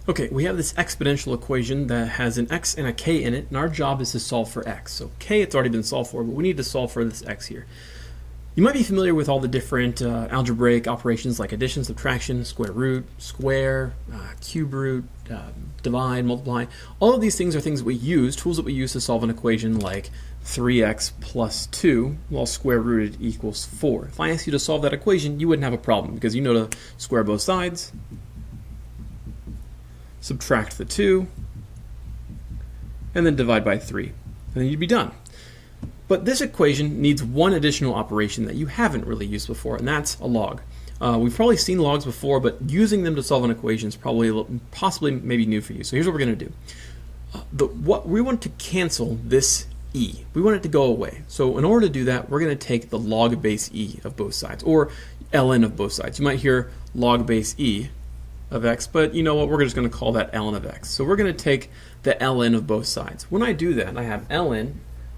Okay, we have this exponential equation that has an x and a k in it, and our job is to solve for x. So k, it's already been solved for, but we need to solve for this x here. You might be familiar with all the different algebraic operations like addition, subtraction, square root, square, cube root, divide, multiply. All of these things are things that we use, tools that we use to solve an equation like 3x plus 2, well, square rooted equals 4. If I asked you to solve that equation, you wouldn't have a problem because you know to square both sides, subtract the 2, and then divide by 3. And then you'd be done. But this equation needs one additional operation that you haven't really used before, and that's a log. We've probably seen logs before, but using them to solve an equation is possibly maybe new for you. So here's what we're going to do. We want to cancel this e. We want it to go away. So in order to do that, we're going to take the log base e of both sides, or ln of both sides. You might hear log base e of x, but you know what, we're just going to call that ln of x. So we're going to take the ln of both sides. When I do that, I have ln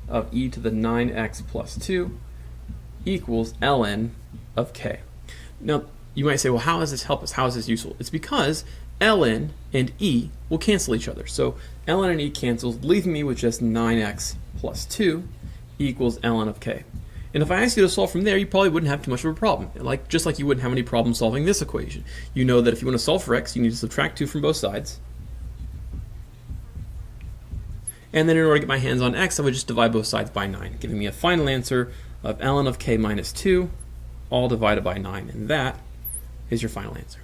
of e to the 9x plus 2 equals ln of k. Now, you might say, well, how does this help us? How is this useful? It's because ln and e will cancel each other. So ln and e cancels, leaving me with just 9x plus 2 equals ln of k. And if I asked you to solve from there, you probably wouldn't have too much of a problem. Just like you wouldn't have any problem solving this equation. You know that if you want to solve for x, you need to subtract 2 from both sides. And then in order to get my hands on x, I would just divide both sides by 9, giving me a final answer of ln of k minus 2, all divided by 9. And that is your final answer.